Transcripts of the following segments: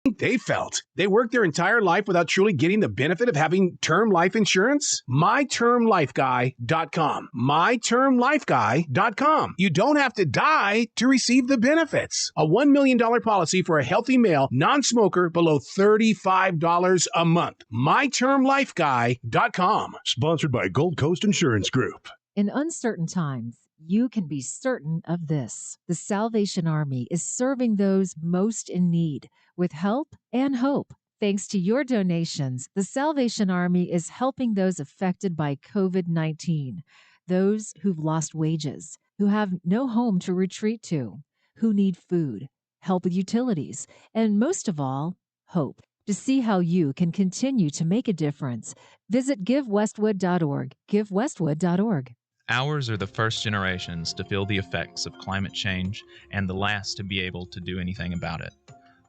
they felt. They worked their entire life without truly getting the benefit of having term life insurance? MyTermLifeGuy.com. MyTermLifeGuy.com. You don't have to die to receive the benefits. A $1 million policy for a healthy male, non-smoker, below $35 a month. MyTermLifeGuy.com. Sponsored by Gold Coast Insurance Group. In uncertain times, you can be certain of this. The Salvation Army is serving those most in need with help and hope. Thanks to your donations, the Salvation Army is helping those affected by COVID-19, those who've lost wages, who have no home to retreat to, who need food, help with utilities, and most of all, hope. To see how you can continue to make a difference, visit GiveWestwood.org. GiveWestwood.org. Ours are the first generations to feel the effects of climate change and the last to be able to do anything about it.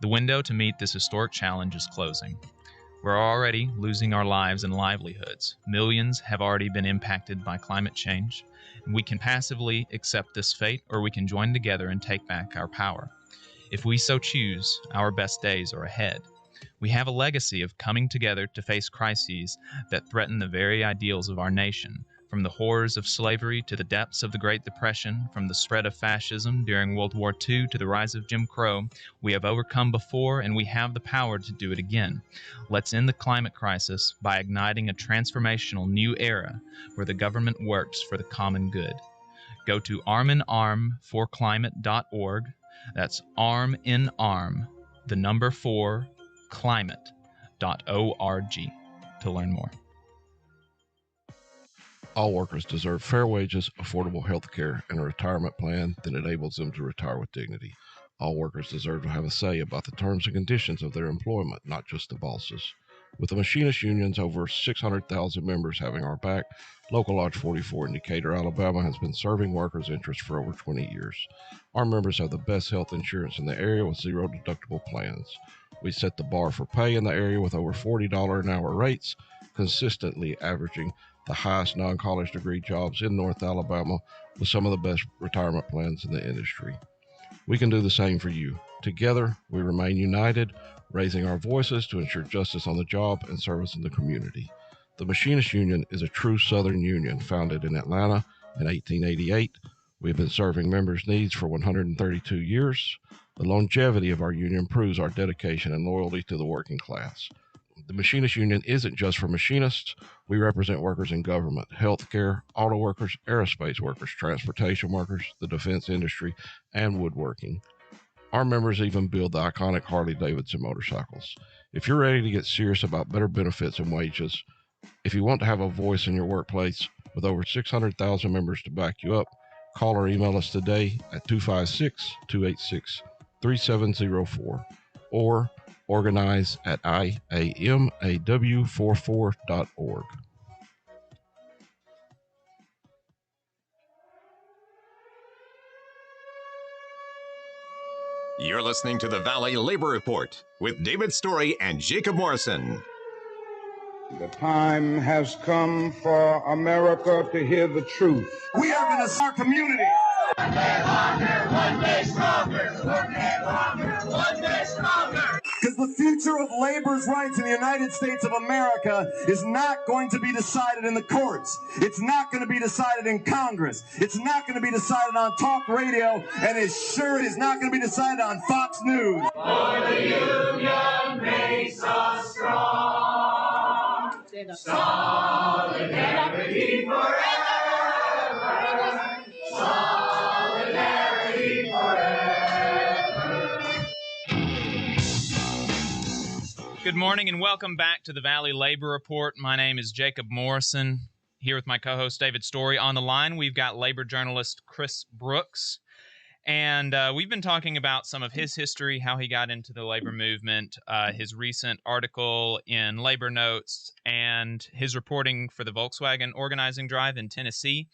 The window to meet this historic challenge is closing. We're already losing our lives and livelihoods. Millions have already been impacted by climate change. We can passively accept this fate, or we can join together and take back our power. If we so choose, our best days are ahead. We have a legacy of coming together to face crises that threaten the very ideals of our nation. From the horrors of slavery to the depths of the Great Depression, from the spread of fascism during World War II to the rise of Jim Crow, we have overcome before and we have the power to do it again. Let's end the climate crisis by igniting a transformational new era where the government works for the common good. Go to arminarmforclimate.org. That's arm in arm, the number 4, climate.org to learn more. All workers deserve fair wages, affordable health care, and a retirement plan that enables them to retire with dignity. All workers deserve to have a say about the terms and conditions of their employment, not just the bosses. With the machinist unions over 600,000 members having our back, Local Lodge 44 in Decatur, Alabama has been serving workers' interests for over 20 years. Our members have the best health insurance in the area with zero deductible plans. We set the bar for pay in the area with over $40 an hour rates, consistently averaging the highest non-college degree jobs in North Alabama with some of the best retirement plans in the industry. We can do the same for you. Together, we remain united, raising our voices to ensure justice on the job and service in the community. The Machinist Union is a true Southern union founded in Atlanta in 1888. We've been serving members' needs for 132 years. The longevity of our union proves our dedication and loyalty to the working class. The Machinist Union isn't just for machinists. We represent workers in government, healthcare, auto workers, aerospace workers, transportation workers, the defense industry, and woodworking. Our members even build the iconic Harley-Davidson motorcycles. If you're ready to get serious about better benefits and wages, if you want to have a voice in your workplace with over 600,000 members to back you up, call or email us today at 256-286-3704 or organize at IAMAW44.org. You're listening to the Valley Labor Report with David Story and Jacob Morrison. The time has come for America to hear the truth. We are going to start community. One day longer, one day stronger. One day longer, one day stronger. Because the future of labor's rights in the United States of America is not going to be decided in the courts. It's not going to be decided in Congress. It's not going to be decided on talk radio, and it sure is not going to be decided on Fox News. For the union makes us strong. Solidarity forever. Solidarity forever. Good morning and welcome back to the Valley Labor Report. My name is Jacob Morrison, here with my co-host David Story. On the line, we've got labor journalist Chris Brooks. And we've been talking about some of his history, how he got into the labor movement, his recent article in Labor Notes, and his reporting for the Volkswagen organizing drive in Tennessee.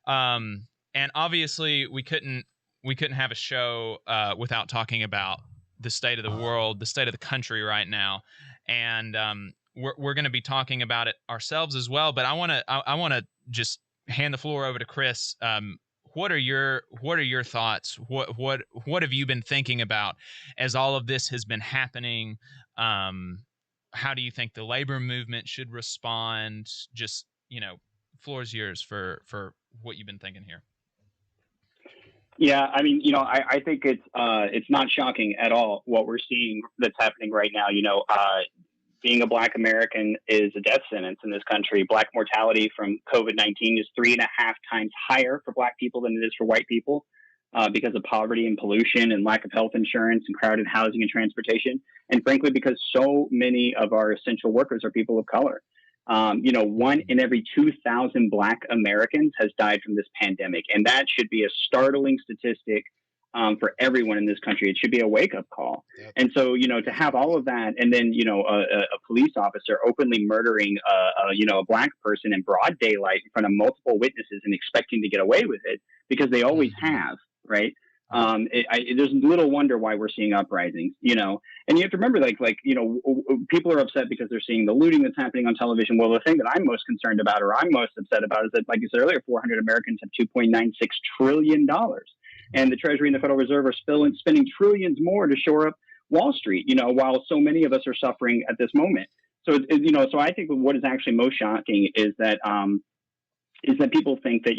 And obviously, we couldn't have a show without talking about the state of the world, the state of the country right now. And we're going to be talking about it ourselves as well. But I want to just hand the floor over to Chris. what are your thoughts? What have you been thinking about as all of this has been happening? How do you think the labor movement should respond? Just, floor is yours for what you've been thinking here. Yeah, I mean, I think it's not shocking at all what we're seeing that's happening right now. Being a Black American is a death sentence in this country. Black mortality from COVID-19 is 3.5 times higher for Black people than it is for white people because of poverty and pollution and lack of health insurance and crowded housing and transportation. And frankly, because so many of our essential workers are people of color. 1 in every 2,000 Black Americans has died from this pandemic. And that should be a startling statistic for everyone in this country. It should be a wake-up call. Yep. And so, to have all of that, and then, a police officer openly murdering, a Black person in broad daylight in front of multiple witnesses and expecting to get away with it because they always have, right? There's little wonder why we're seeing uprisings, and you have to remember, people are upset because they're seeing the looting that's happening on television. Well, the thing that I'm most concerned about, or I'm most upset about, is that, like you said earlier, 400 Americans have $2.96 trillion. And the Treasury and the Federal Reserve are spending trillions more to shore up Wall Street, while so many of us are suffering at this moment. So, so I think what is actually most shocking is that people think that,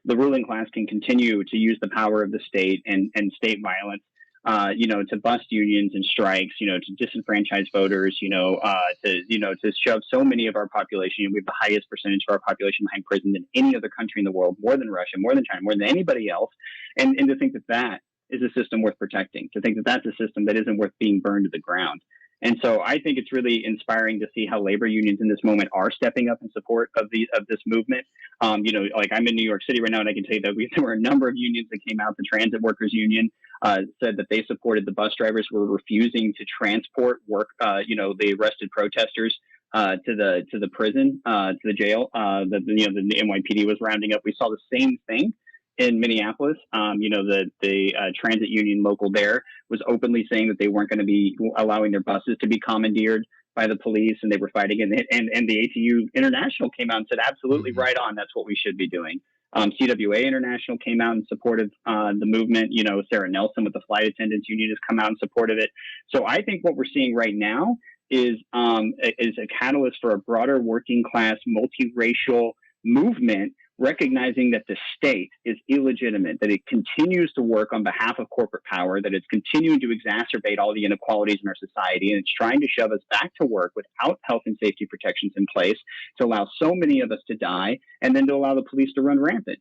the ruling class can continue to use the power of the state and state violence, to bust unions and strikes, to disenfranchise voters, to shove so many of our population. We have the highest percentage of our population behind prison than any other country in the world, more than Russia, more than China, more than anybody else. And to think that that is a system worth protecting, to think that that's a system that isn't worth being burned to the ground. And so I think it's really inspiring to see how labor unions in this moment are stepping up in support of this movement. I'm in New York City right now, and I can tell you that there were a number of unions that came out. The Transit Workers Union said that they supported the bus drivers who were refusing to transport the arrested protesters to the prison, to the jail that the NYPD was rounding up. We saw the same thing in Minneapolis. The transit union local there was openly saying that they weren't going to be allowing their buses to be commandeered by the police, and they were fighting it. And the ATU International came out and said, absolutely right on, that's what we should be doing. CWA International came out and supported the movement. Sarah Nelson with the Flight Attendants Union has come out and supported it. So I think what we're seeing right now is a catalyst for a broader working class, multiracial movement, recognizing that the state is illegitimate, that it continues to work on behalf of corporate power, that it's continuing to exacerbate all the inequalities in our society, and it's trying to shove us back to work without health and safety protections in place to allow so many of us to die, and then to allow the police to run rampant.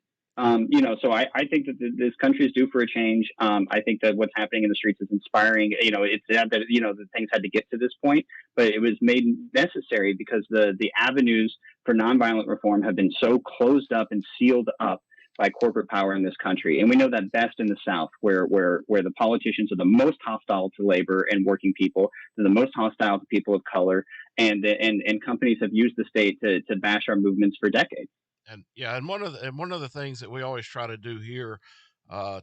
So I think that this country is due for a change. I think that what's happening in the streets is inspiring. It's sad that, the things had to get to this point, but it was made necessary because the avenues for nonviolent reform have been so closed up and sealed up by corporate power in this country. And we know that best in the South, where the politicians are the most hostile to labor and working people, they're the most hostile to people of color, and companies have used the state to bash our movements for decades. And one of the things that we always try to do here,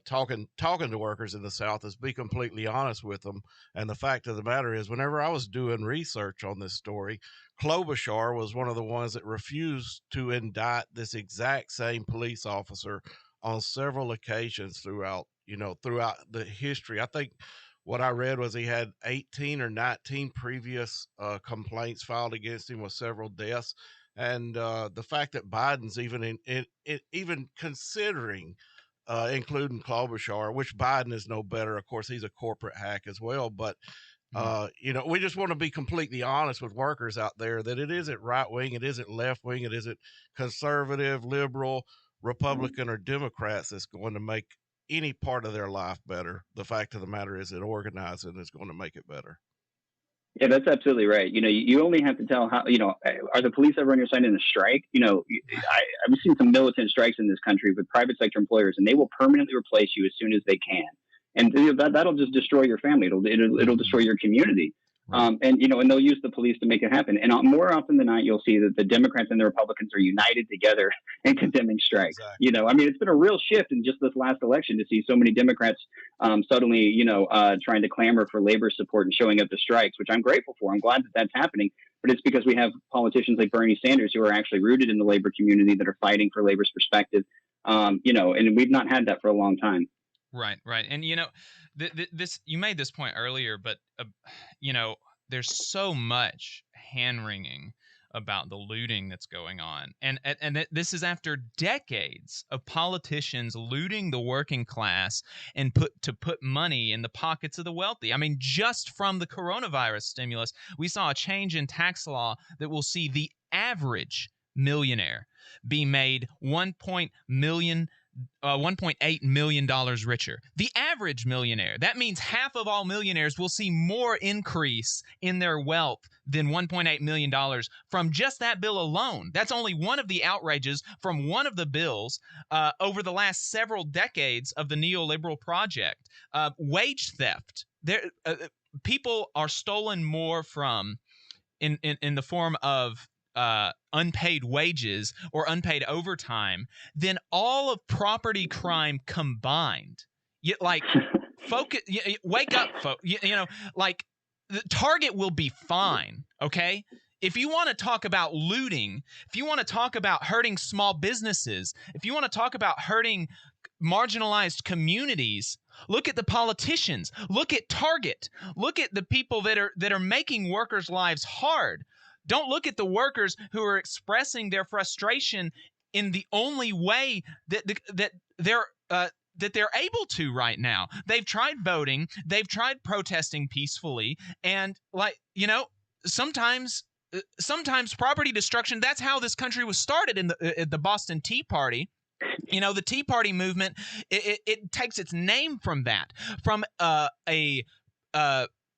talking to workers in the South, is be completely honest with them. And the fact of the matter is, whenever I was doing research on this story, Klobuchar was one of the ones that refused to indict this exact same police officer on several occasions throughout the history. I think what I read was he had 18 or 19 previous complaints filed against him with several deaths. And the fact that Biden's even considering including Klobuchar, which Biden is no better. Of course, he's a corporate hack as well. But, we just want to be completely honest with workers out there that it isn't right wing, it isn't left wing, it isn't conservative, liberal, Republican, or Democrats that's going to make any part of their life better. The fact of the matter is that organizing is going to make it better. Yeah, that's absolutely right. You only have to tell how, are the police ever on your side in a strike? I've seen some militant strikes in this country with private sector employers, and they will permanently replace you as soon as they can. And that'll just destroy your family. It'll destroy your community. And they'll use the police to make it happen. And more often than not, you'll see that the Democrats and the Republicans are united together in condemning strikes. Exactly. It's been a real shift in just this last election to see so many Democrats suddenly, trying to clamor for labor support and showing up to strikes, which I'm grateful for. I'm glad that that's happening. But it's because we have politicians like Bernie Sanders who are actually rooted in the labor community that are fighting for labor's perspective And we've not had that for a long time. Right. And, this, you made this point earlier, but, there's so much hand-wringing about the looting that's going on. And this is after decades of politicians looting the working class and put money in the pockets of the wealthy. I mean, just from the coronavirus stimulus, we saw a change in tax law that will see the average millionaire be made $1.8 million richer. The average millionaire. That means half of all millionaires will see more increase in their wealth than $1.8 million from just that bill alone. That's only one of the outrages from one of the bills over the last several decades of the neoliberal project. Wage theft. People are stolen more from in the form of unpaid wages or unpaid overtime than all of property crime combined. Focus, wake up, folks. The Target will be fine, okay? If you want to talk about looting, if you want to talk about hurting small businesses, if you want to talk about hurting marginalized communities, look at the politicians, look at Target, look at the people that are making workers' lives hard. Don't look at the workers who are expressing their frustration in the only way that they're able to right now. They've tried voting, they've tried protesting peacefully, and sometimes property destruction. That's how this country was started in the Boston Tea Party. The Tea Party movement, it takes its name from that, from a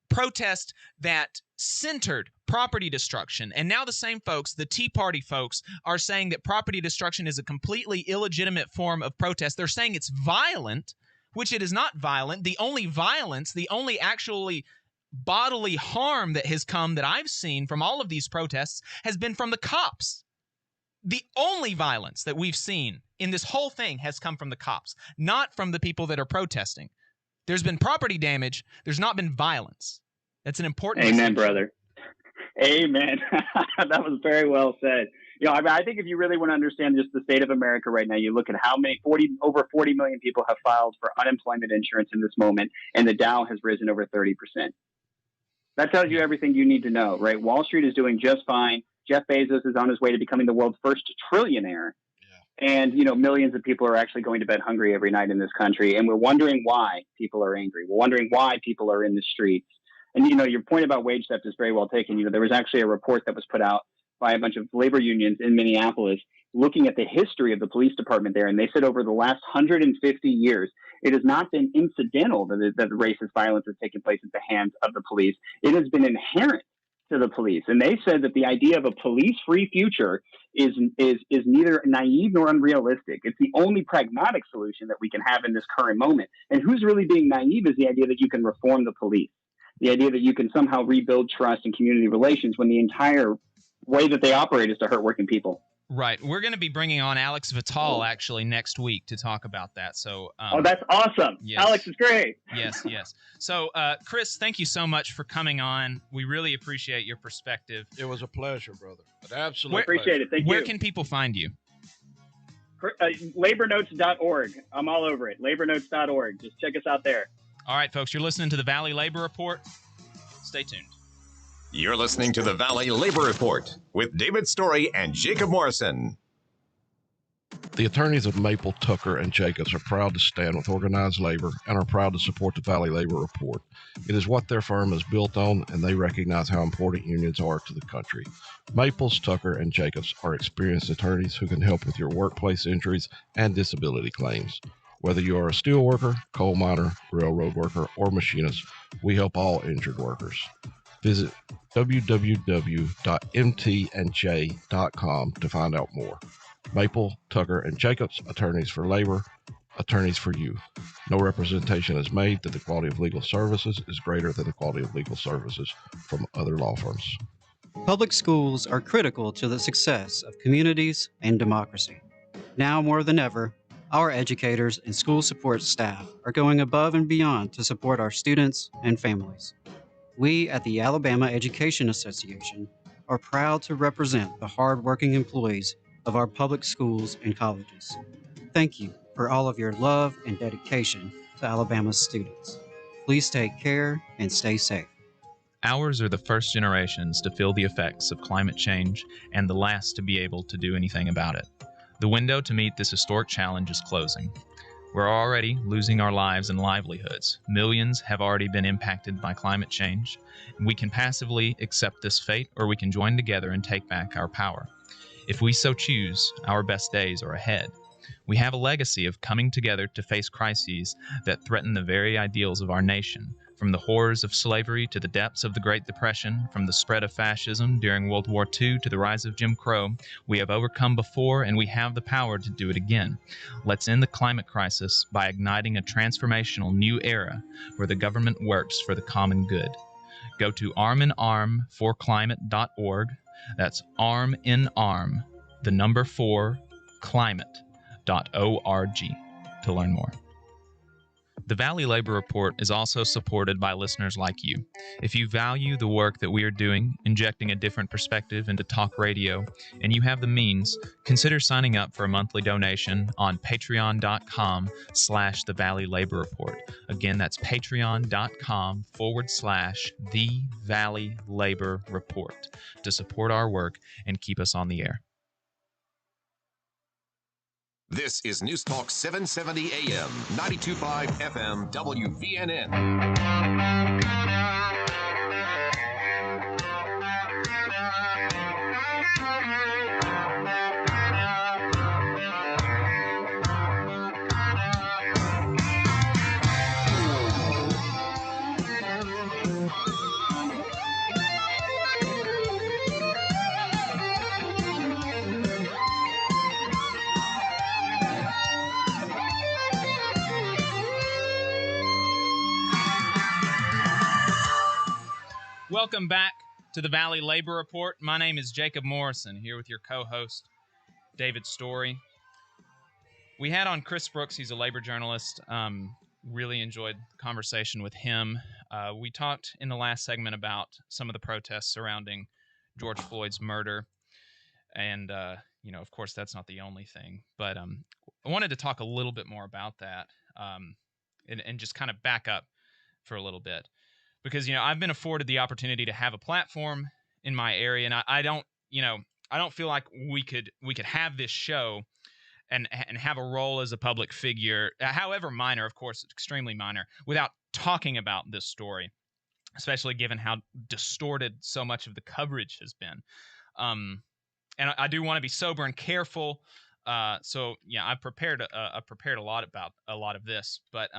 protest that centered property destruction. And now the same folks, the Tea Party folks, are saying that property destruction is a completely illegitimate form of protest. They're saying it's violent, which it is not violent. The only violence, the only actually bodily harm that has come that I've seen from all of these protests has been from the cops. The only violence that we've seen in this whole thing has come from the cops, not from the people that are protesting. There's been property damage. There's not been violence. That's an important Amen, brother. Amen. That was very well said. I think if you really want to understand just the state of America right now, you look at how many over 40 million people have filed for unemployment insurance in this moment, and the Dow has risen over 30%. That tells you everything you need to know, right? Wall Street is doing just fine. Jeff Bezos is on his way to becoming the world's first trillionaire. And, millions of people are actually going to bed hungry every night in this country. And we're wondering why people are angry. We're wondering why people are in the streets. And, your point about wage theft is very well taken. There was actually a report that was put out by a bunch of labor unions in Minneapolis looking at the history of the police department there. And they said over the last 150 years, it has not been incidental that the racist violence has taken place at the hands of the police. It has been inherent to the police. And they said that the idea of a police-free future is neither naive nor unrealistic. It's the only pragmatic solution that we can have in this current moment. And who's really being naive is the idea that you can reform the police. The idea that you can somehow rebuild trust and community relations when the entire way that they operate is to hurt working people. Right. We're going to be bringing on Alex Vital actually next week to talk about that. So, that's awesome. Yes. Alex is great. Yes. So, Chris, thank you so much for coming on. We really appreciate your perspective. It was a pleasure, brother. An absolute appreciate it. Thank you. Where can people find you? Labornotes.org. I'm all over it. Labornotes.org. Just check us out there. All right, folks, you're listening to the Valley Labor Report. Stay tuned. You're listening to the Valley Labor Report with David Story and Jacob Morrison. The attorneys of Maple, Tucker, and Jacobs are proud to stand with organized labor and are proud to support the Valley Labor Report. It is what their firm is built on, and they recognize how important unions are to the country. Maples, Tucker, and Jacobs are experienced attorneys who can help with your workplace injuries and disability claims. Whether you are a steel worker, coal miner, railroad worker, or machinist, we help all injured workers. Visit www.mtandj.com to find out more. Maple, Tucker, and Jacobs, attorneys for labor, attorneys for you. No representation is made that the quality of legal services is greater than the quality of legal services from other law firms. Public schools are critical to the success of communities and democracy. Now more than ever, our educators and school support staff are going above and beyond to support our students and families. We at the Alabama Education Association are proud to represent the hardworking employees of our public schools and colleges. Thank you for all of your love and dedication to Alabama's students. Please take care and stay safe. Ours are the first generations to feel the effects of climate change and the last to be able to do anything about it. The window to meet this historic challenge is closing. We're already losing our lives and livelihoods. Millions have already been impacted by climate change. We can passively accept this fate, or we can join together and take back our power. If we so choose, our best days are ahead. We have a legacy of coming together to face crises that threaten the very ideals of our nation. From the horrors of slavery to the depths of the Great Depression, from the spread of fascism during World War II to the rise of Jim Crow, we have overcome before and we have the power to do it again. Let's end the climate crisis by igniting a transformational new era where the government works for the common good. Go to arminarmforclimate.org. That's arm in arm, the number 4, climate.org to learn more. The Valley Labor Report is also supported by listeners like you. If you value the work that we are doing, injecting a different perspective into talk radio, and you have the means, consider signing up for a monthly donation on patreon.com/The Valley Labor Report. Again, that's patreon.com/The Valley Labor Report to support our work and keep us on the air. This is News Talk 770 AM, 92.5 FM, WVNN. Welcome back to the Valley Labor Report. My name is Jacob Morrison, here with your co-host, David Story. We had on Chris Brooks. He's a labor journalist. Really enjoyed the conversation with him. We talked in the last segment about some of the protests surrounding George Floyd's murder. And, of course, that's not the only thing. But I wanted to talk a little bit more about that and just kind of back up for a little bit. Because, I've been afforded the opportunity to have a platform in my area, and I don't feel like we could have this show and have a role as a public figure, however minor, of course, it's extremely minor, without talking about this story, especially given how distorted so much of the coverage has been. And I do want to be sober and careful. So yeah, I've prepared a lot about a lot of this, but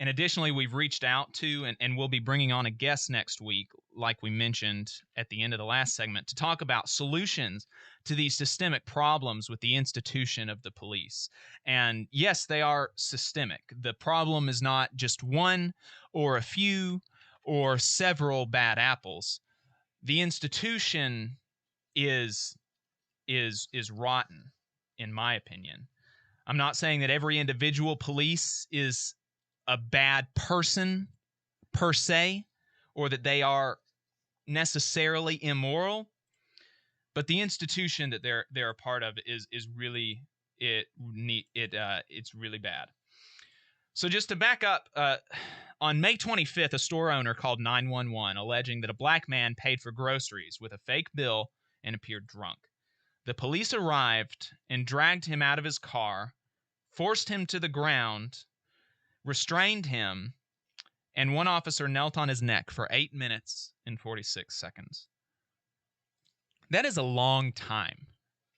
and additionally, we've reached out to and we'll be bringing on a guest next week, like we mentioned at the end of the last segment, to talk about solutions to these systemic problems with the institution of the police. And yes, they are systemic. The problem is not just one or a few or several bad apples. The institution is rotten, in my opinion. I'm not saying that every individual police is a bad person per se, or that they are necessarily immoral, but the institution that they're a part of is really it's really bad. So just to back up, on May 25th, a store owner called 911 alleging that a black man paid for groceries with a fake bill and appeared drunk. The police arrived and dragged him out of his car, forced him to the ground, restrained him, and one officer knelt on his neck for 8 minutes and 46 seconds. That is a long time.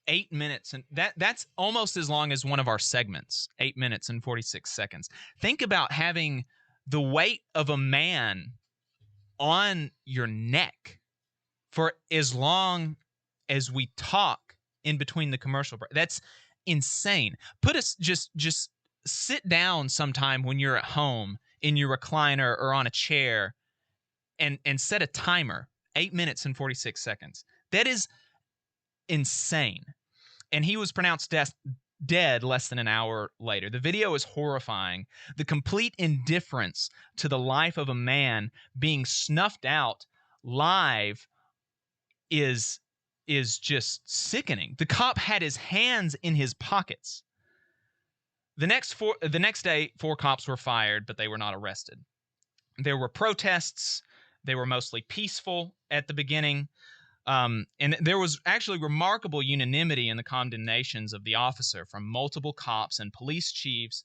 8 minutes, and that's almost as long as one of our segments, 8 minutes and 46 seconds. Think about having the weight of a man on your neck for as long as we talk in between the commercial break. That's insane. Put us just sit down sometime when you're at home in your recliner or on a chair and set a timer, 8 minutes and 46 seconds. That is insane. And he was pronounced dead less than an hour later. The video is horrifying. The complete indifference to the life of a man being snuffed out live is is just sickening. The cop had his hands in his pockets. The next day, 4 cops were fired, but they were not arrested. There were protests. They were mostly peaceful at the beginning. And there was actually remarkable unanimity in the condemnations of the officer from multiple cops and police chiefs.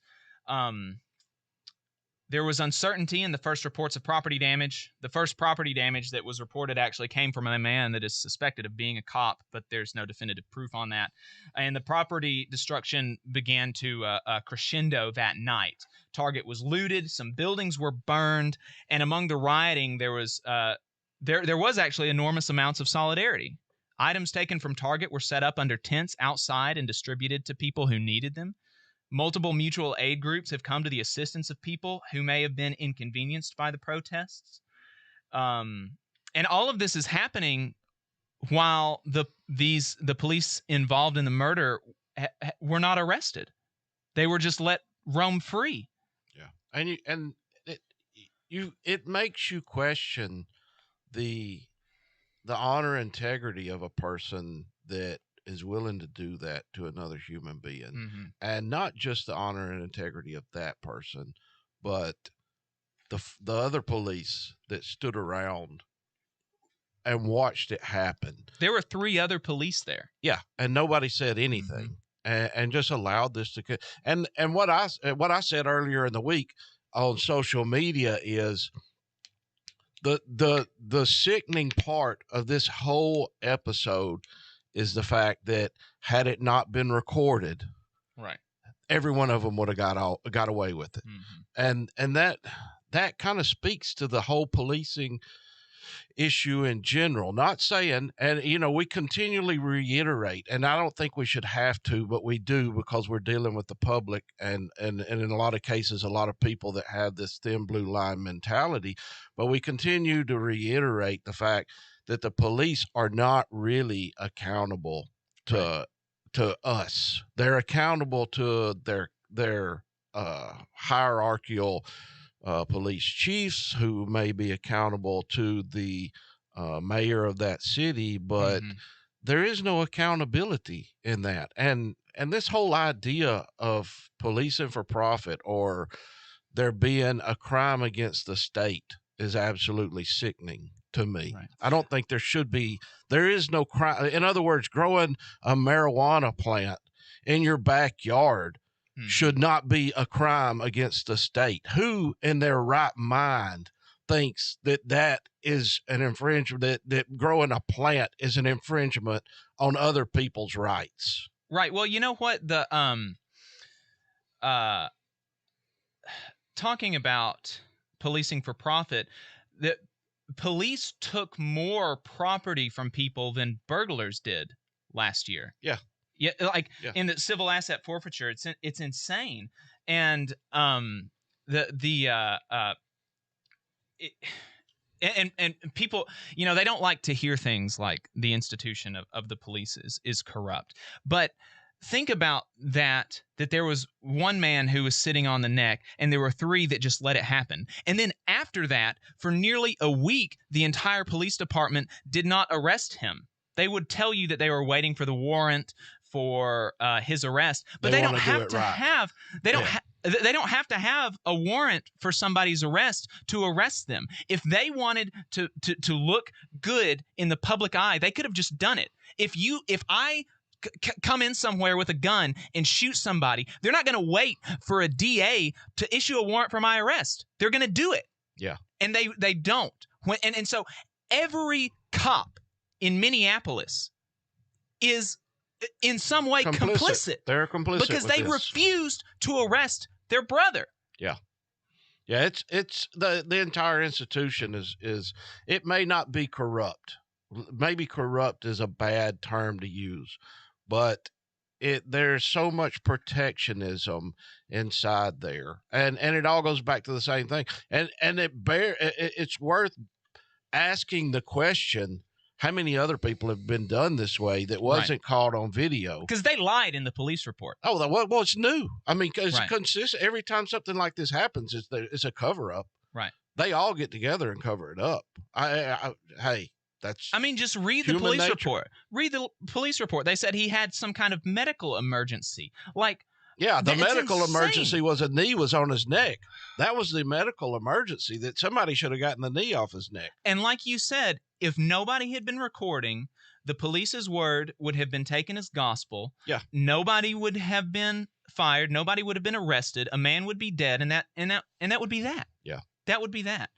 There was uncertainty in the first reports of property damage. The first property damage that was reported actually came from a man that is suspected of being a cop, but there's no definitive proof on that. And the property destruction began to crescendo that night. Target was looted, some buildings were burned, and among the rioting, there was actually enormous amounts of solidarity. Items taken from Target were set up under tents outside and distributed to people who needed them. Multiple mutual aid groups have come to the assistance of people who may have been inconvenienced by the protests. And all of this is happening while the police involved in the murder were not arrested. They were just let roam free. Yeah. And it makes you question the honor and integrity of a person that is willing to do that to another human being. Mm-hmm. And not just the honor and integrity of that person, but the other police that stood around and watched it happen. There were 3 other police there. Yeah. And nobody said anything. Mm-hmm. and just allowed this to and what I said earlier in the week on social media is the sickening part of this whole episode is the fact that had it not been recorded, right, every one of them would have got away with it. Mm-hmm. And that kind of speaks to the whole policing issue in general. Not saying, and we continually reiterate, and I don't think we should have to, but we do because we're dealing with the public and in a lot of cases, a lot of people that have this thin blue line mentality, but we continue to reiterate the fact that the police are not really accountable to us. They're accountable to their hierarchical police chiefs who may be accountable to the mayor of that city, but there is no accountability in that. And this whole idea of policing for profit or there being a crime against the state is absolutely sickening to me. Right. I don't think there is no crime. In other words, growing a marijuana plant in your backyard should not be a crime against the state. Who in their right mind thinks that is an infringement, that growing a plant is an infringement on other people's rights? Right. Well, you know what? The talking about policing for profit, the police took more property from people than burglars did last year. Yeah. Yeah, in the civil asset forfeiture, it's insane, and and people, they don't like to hear things like the institution of the police is corrupt. But think about that there was one man who was sitting on the neck, and there were 3 that just let it happen. And then after that, for nearly a week, the entire police department did not arrest him. They would tell you that they were waiting for the warrant for his arrest, but they don't have to have they don't have to have a warrant for somebody's arrest to arrest them. If they wanted to look good in the public eye, they could have just done it. If I come in somewhere with a gun and shoot somebody, they're not going to wait for a DA to issue a warrant for my arrest. They're going to do it. Yeah, and they don't. And so every cop in Minneapolis is in some way complicit. They're complicit because they refused to arrest their brother. Yeah. Yeah, it's the entire institution is it may not be corrupt. Maybe corrupt is a bad term to use, but there's so much protectionism inside there. And it all goes back to the same thing. And it's worth asking the question, how many other people have been done this way that wasn't caught on video? Because they lied in the police report. Oh, well, it's new. I mean, it's consistent. Every time something like this happens, it's a cover-up. Right. They all get together and cover it up. Hey, That's, I mean, just read the police report. Read the police report. They said he had some kind of medical emergency. Like, yeah, the medical insane. emergency was a knee was on his neck. That was the medical emergency, that somebody should have gotten the knee off his neck. And like you said, if nobody had been recording, the police's word would have been taken as gospel. Yeah. Nobody would have been fired. Nobody would have been arrested. A man would be dead, and that would be that. Yeah. That would be that.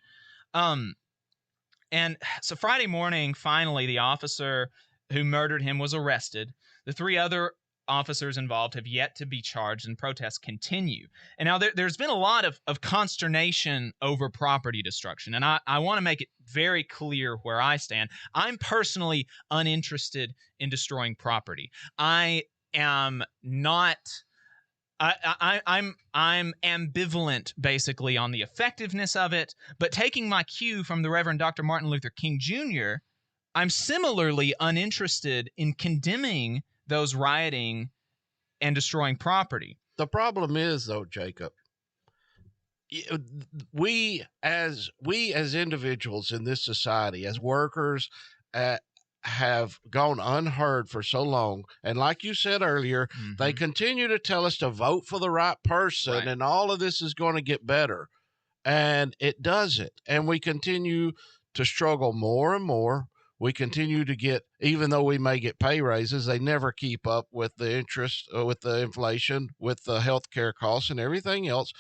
And so Friday morning, finally, the officer who murdered him was arrested. The 3 other officers involved have yet to be charged, and protests continue. And now there's been a lot of consternation over property destruction, and I want to make it very clear where I stand. I'm personally uninterested in destroying property. I am not... I'm ambivalent, basically, on the effectiveness of it, but taking my cue from the Reverend Dr. Martin Luther King Jr., I'm similarly uninterested in condemning those rioting and destroying property. The problem is, though, Jacob, we as individuals in this society, as workers, have gone unheard for so long. And like you said earlier, they continue to tell us to vote for the right person, and all of this is going to get better. And it doesn't. And we continue to struggle more and more. We continue to get, even though we may get pay raises, they never keep up with the interest, with the inflation, with the healthcare costs and everything else.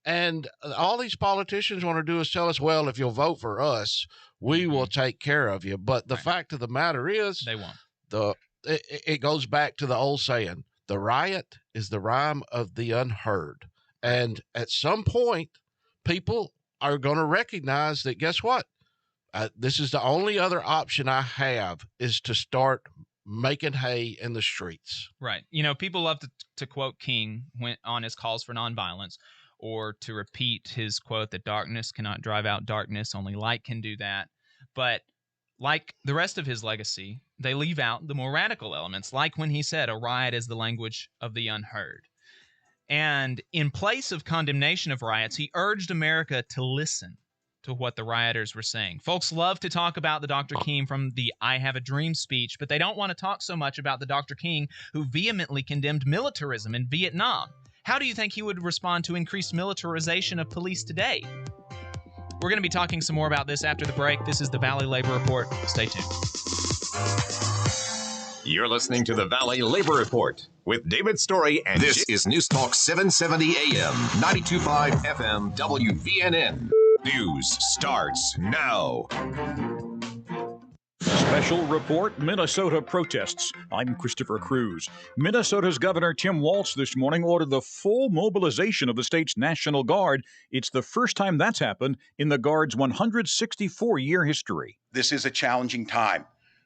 And all these politicians want to do is tell us, well, if you'll vote for us, we will take care of you. But the fact of the matter is, they won't. It goes back to the old saying, the riot is the rhyme of the unheard. And at some point, people are going to recognize that, guess what? This is the only other option I have, is to start making hay in the streets. Right. You know, people love to quote King on his calls for nonviolence, or to repeat his quote that darkness cannot drive out darkness, only light can do that. But like the rest of his legacy, they leave out the more radical elements, like when he said, a riot is the language of the unheard. And in place of condemnation of riots, he urged America to listen to what the rioters were saying. Folks love to talk about the Dr. King from the I Have a Dream speech, but they don't want to talk so much about the Dr. King who vehemently condemned militarism in Vietnam. How do you think he would respond to increased militarization of police today? We're going to be talking some more about this after the break. This is the Valley Labor Report. Stay tuned. You're listening to the Valley Labor Report with David Story, and this is News Talk 770 AM, 92.5 FM, WVNN. News starts now. Special report, Minnesota protests. I'm Christopher Cruz. Minnesota's Governor Tim Walz this morning ordered the full mobilization of the state's National Guard. It's the first time that's happened in the Guard's 164-year history. This is a challenging time.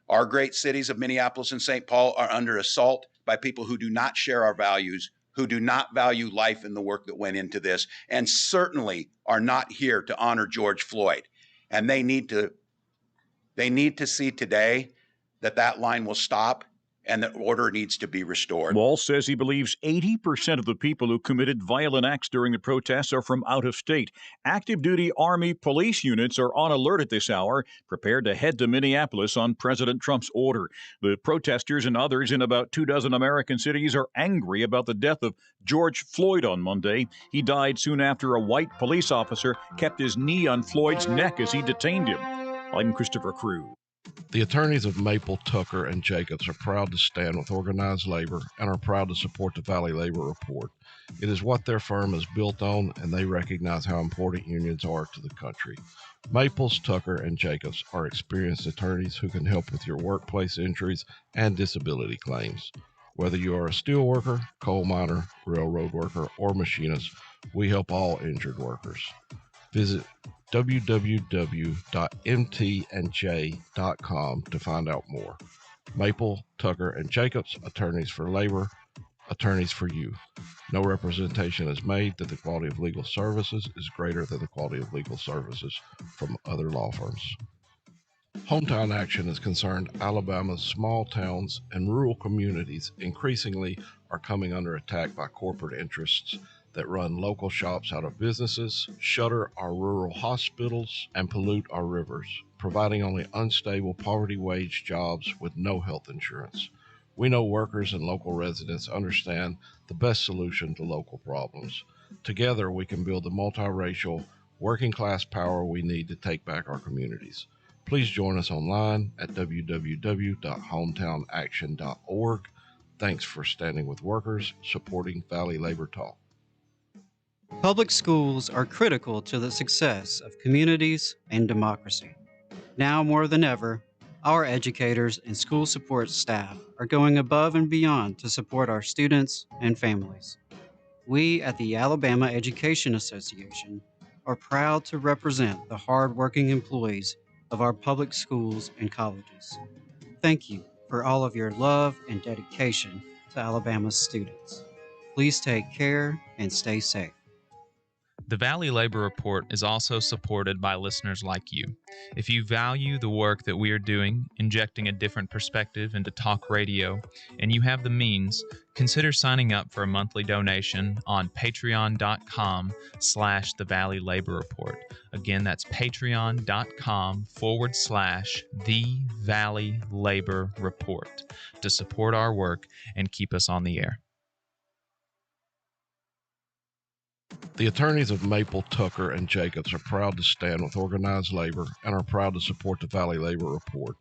Our great cities of Minneapolis and St. Paul are under assault by people who do not share our values, who do not value life and the work that went into this, and certainly are not here to honor George Floyd. And they need to see today that line will stop and that order needs to be restored. Walz says he believes 80% of the people who committed violent acts during the protests are from out of state. Active duty Army police units are on alert at this hour, prepared to head to Minneapolis on President Trump's order. The protesters and others in about 24 American cities are angry about the death of George Floyd on Monday. He died soon after a white police officer kept his knee on Floyd's neck as he detained him. I'm Christopher Cruz. The attorneys of Maple, Tucker, and Jacobs are proud to stand with organized labor and are proud to support the Valley Labor Report. It is what their firm is built on, and they recognize how important unions are to the country. Maples, Tucker, and Jacobs are experienced attorneys who can help with your workplace injuries and disability claims. Whether you are a steel worker, coal miner, railroad worker, or machinist, we help all injured workers. Visit www.mtandj.com to find out more. Maple, Tucker, and Jacobs, attorneys for labor, attorneys for you. No representation is made that the quality of legal services is greater than the quality of legal services from other law firms. Hometown Action is concerned Alabama's small towns and rural communities increasingly are coming under attack by corporate interests that run local shops out of businesses, shutter our rural hospitals, and pollute our rivers. providing only unstable poverty wage jobs with no health insurance. We know workers and local residents understand the best solution to local problems. Together, we can build the multiracial, working class power we need to take back our communities. Please join us online at www.hometownaction.org. Thanks for standing with workers, supporting Valley Labor Talk. Public schools are critical to the success of communities and democracy. Now more than ever, our educators and school support staff are going above and beyond to support our students and families. We at the Alabama Education Association are proud to represent the hard-working employees of our public schools and colleges. Thank you for all of your love and dedication to Alabama's students. Please take care and stay safe. The Valley Labor Report is also supported by listeners like you. If you value the work that we are doing, injecting a different perspective into talk radio, and you have the means, consider signing up for a monthly donation on patreon.com/The Valley Labor Report. Again, that's patreon.com/The Valley Labor Report to support our work and keep us on the air. The attorneys of Maple, Tucker, and Jacobs are proud to stand with organized labor and are proud to support the Valley Labor Report.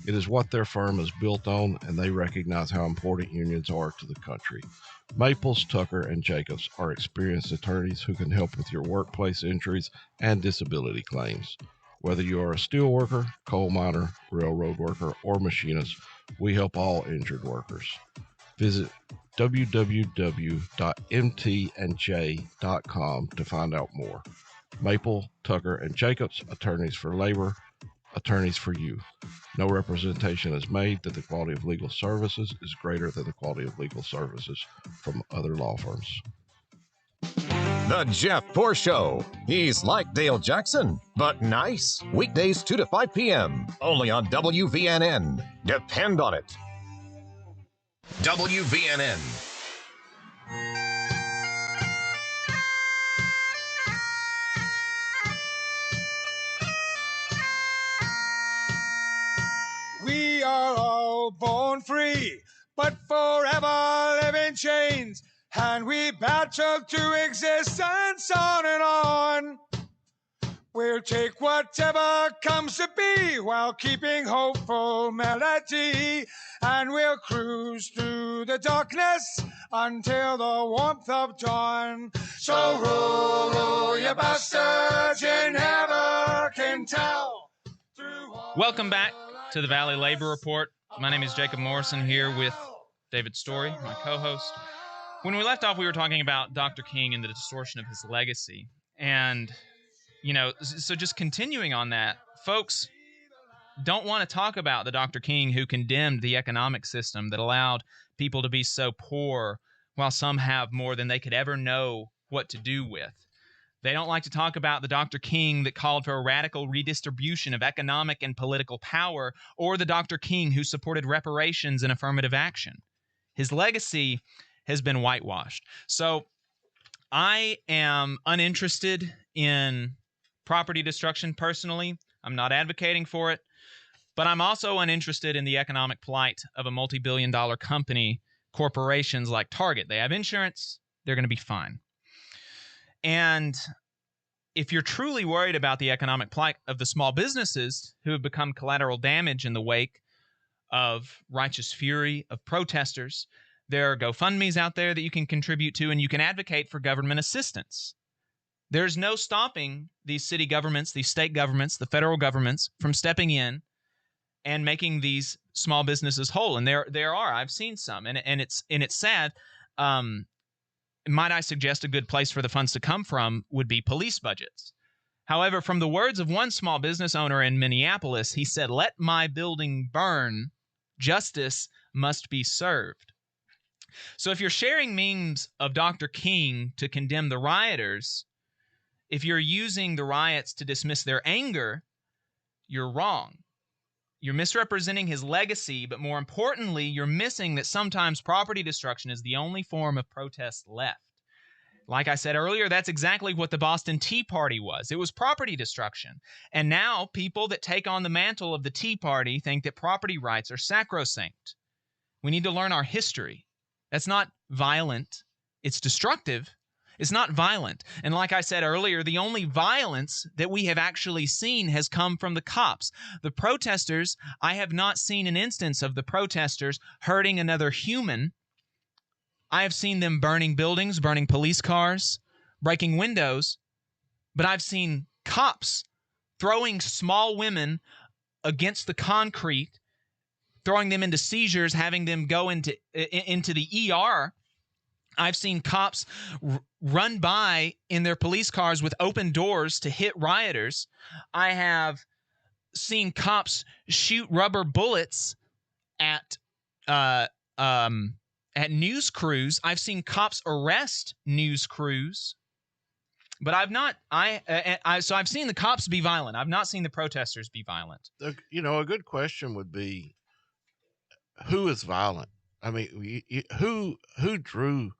It is what their firm is built on, and they recognize how important unions are to the country. Maples, Tucker, and Jacobs are experienced attorneys who can help with your workplace injuries and disability claims. Whether you are a steel worker, coal miner, railroad worker, or machinist, we help all injured workers. Visit www.mtandj.com to find out more. Maple, Tucker, and Jacobs, attorneys for labor, attorneys for you. No representation is made that the quality of legal services is greater than the quality of legal services from other law firms. The Jeff Poor Show. He's like Dale Jackson, but nice. Weekdays 2 to 5 p.m. Only on WVNN. Depend on it. WVNN. We are all born free, but forever live in chains, and we battle to existence on and on. We'll take whatever comes to be while keeping hopeful melody, and we'll cruise through the darkness until the warmth of dawn. So roll, you bastards, you never can tell. Welcome back to the Valley Labor Report. My name is Jacob Morrison here with David Story, my co-host. When we left off, we were talking about Dr. King and the distortion of his legacy. And so just continuing on that, folks don't want to talk about the Dr. King who condemned the economic system that allowed people to be so poor while some have more than they could ever know what to do with. They don't like to talk about the Dr. King that called for a radical redistribution of economic and political power, or the Dr. King who supported reparations and affirmative action. His legacy has been whitewashed. So I am uninterested in property destruction personally. I'm not advocating for it, but I'm also uninterested in the economic plight of a multi-billion-dollar company, corporations like Target. They have insurance. They're going to be fine. And if you're truly worried about the economic plight of the small businesses who have become collateral damage in the wake of righteous fury of protesters, there are GoFundMes out there that you can contribute to, and you can advocate for government assistance. There's no stopping these city governments, these state governments, the federal governments from stepping in and making these small businesses whole. And there are. I've seen some, and it's sad. Might I suggest a good place for the funds to come from would be police budgets. However, from the words of one small business owner in Minneapolis, he said, "Let my building burn. Justice must be served." So if you're sharing memes of Dr. King to condemn the rioters, if you're using the riots to dismiss their anger, you're wrong. You're misrepresenting his legacy, but more importantly, you're missing that sometimes property destruction is the only form of protest left. Like I said earlier, that's exactly what the Boston Tea Party was. It was property destruction. And now people that take on the mantle of the Tea Party think that property rights are sacrosanct. We need to learn our history. That's not violent. It's destructive. It's not violent. And like I said earlier, the only violence that we have actually seen has come from the cops. The protesters, I have not seen an instance of the protesters hurting another human. I have seen them burning buildings, burning police cars, breaking windows, but I've seen cops throwing small women against the concrete, throwing them into seizures, having them go into the ER. I've seen cops run by in their police cars with open doors to hit rioters. I have seen cops shoot rubber bullets at news crews. I've seen cops arrest news crews, but I've not. So I've seen the cops be violent. I've not seen the protesters be violent. You know, a good question would be, who is violent? I mean, who drew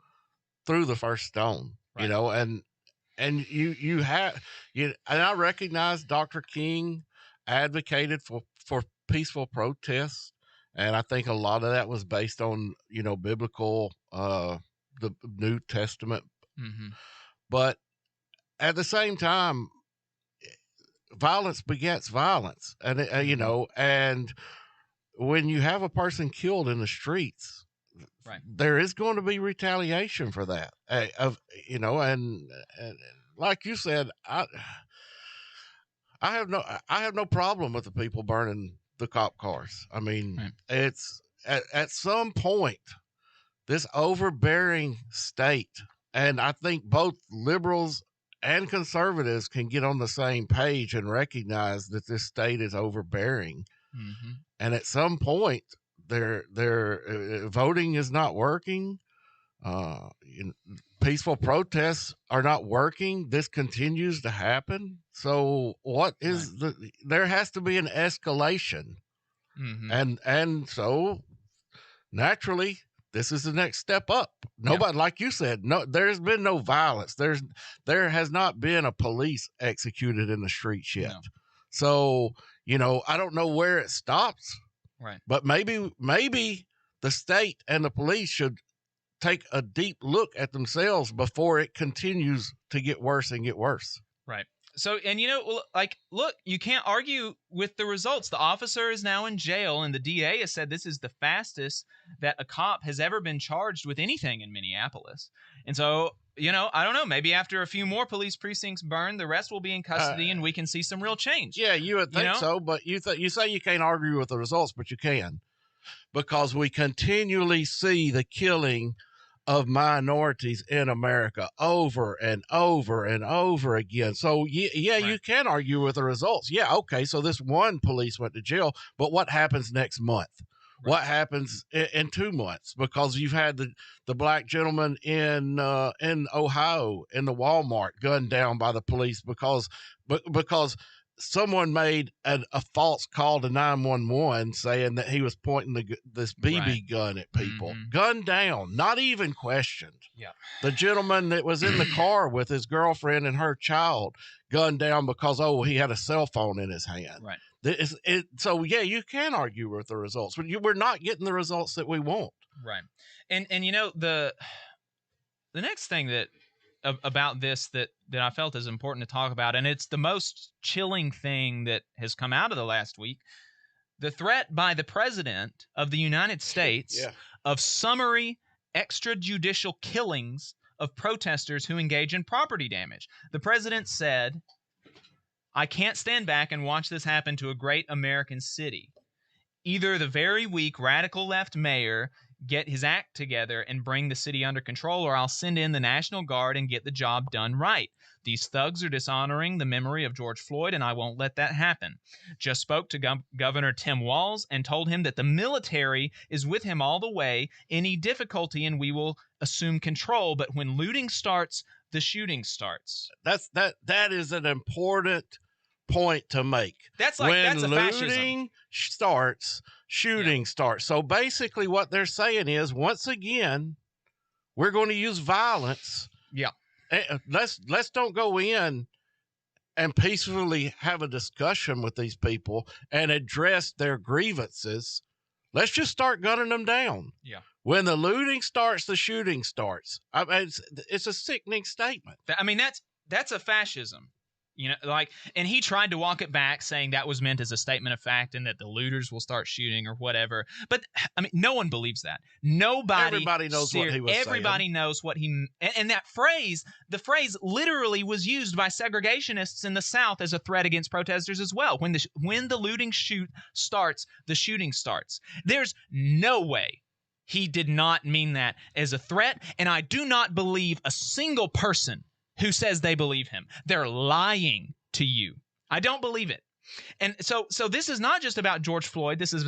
through the first stone? Right. You know, and you have and I recognize Dr. King advocated for peaceful protests. And I think a lot of that was based on, you know, biblical, the New Testament. Mm-hmm. But at the same time, violence begets violence. And, you know, and when you have a person killed in the streets, right, there is going to be retaliation for that. You know, and like you said, I have no problem with the people burning the cop cars. I mean, right, it's at some point, this overbearing state, and I think both liberals and conservatives can get on the same page and recognize that this state is overbearing. Mm-hmm. And at some point, their voting is not working. Peaceful protests are not working. This continues to happen. So what is there has to be an escalation. Mm-hmm. And so naturally, this is the next step up. Nobody, like you said, there's been no violence. There has not been a police executed in the streets yet. No. So, you know, I don't know where it stops. Right. But maybe the state and the police should take a deep look at themselves before it continues to get worse and get worse. Right. So, and you know, like, look, you can't argue with the results. The officer is now in jail, and the DA has said this is the fastest that a cop has ever been charged with anything in Minneapolis. And so, you know, I don't know, maybe after a few more police precincts burn, the rest will be in custody and we can see some real change. Yeah, you would think so, but you say you can't argue with the results, but you can, because we continually see the killing of minorities in America over and over and over again. So yeah, right, you can argue with the results. Yeah, okay, so this one police went to jail, but what happens next month? Right. What happens in 2 months? Because you've had the black gentleman in Ohio in the Walmart gunned down by the police because someone made a false call to 911 saying that he was pointing this BB gun at people. Mm-hmm. Gunned down, not even questioned. Yeah. The gentleman that was in the car with his girlfriend and her child gunned down because, he had a cell phone in his hand. Right. So, yeah, you can argue with the results, but we're not getting the results that we want. Right. And you know, the next thing about this that I felt is important to talk about, and it's the most chilling thing that has come out of the last week, the threat by the President of the United States of summary extrajudicial killings of protesters who engage in property damage. The President said, "I can't stand back and watch this happen to a great American city. Either the very weak radical left mayor get his act together and bring the city under control, or I'll send in the National Guard and get the job done right. These thugs are dishonoring the memory of George Floyd, and I won't let that happen. Just spoke to Governor Tim Walz and told him that the military is with him all the way. Any difficulty and we will assume control, but when looting starts, the shooting starts." That is an important point to make. That's a fascism. When looting starts, shooting starts. So basically what they're saying is, once again, we're going to use violence let's don't go in and peacefully have a discussion with these people and address their grievances. Let's just start gunning them down. Yeah. When the looting starts, the shooting starts. I mean, it's a sickening statement. I mean, that's a fascism. You know, like, and he tried to walk it back, saying that was meant as a statement of fact and that the looters will start shooting or whatever. But I mean, no one believes that. Everybody knows what he was saying. Everybody knows what he, and that phrase, the phrase literally was used by segregationists in the South as a threat against protesters as well. When the looting starts, the shooting starts. There's no way he did not mean that as a threat, and I do not believe a single person who says they believe him. They're lying to you. I don't believe it. And so this is not just about George Floyd. This is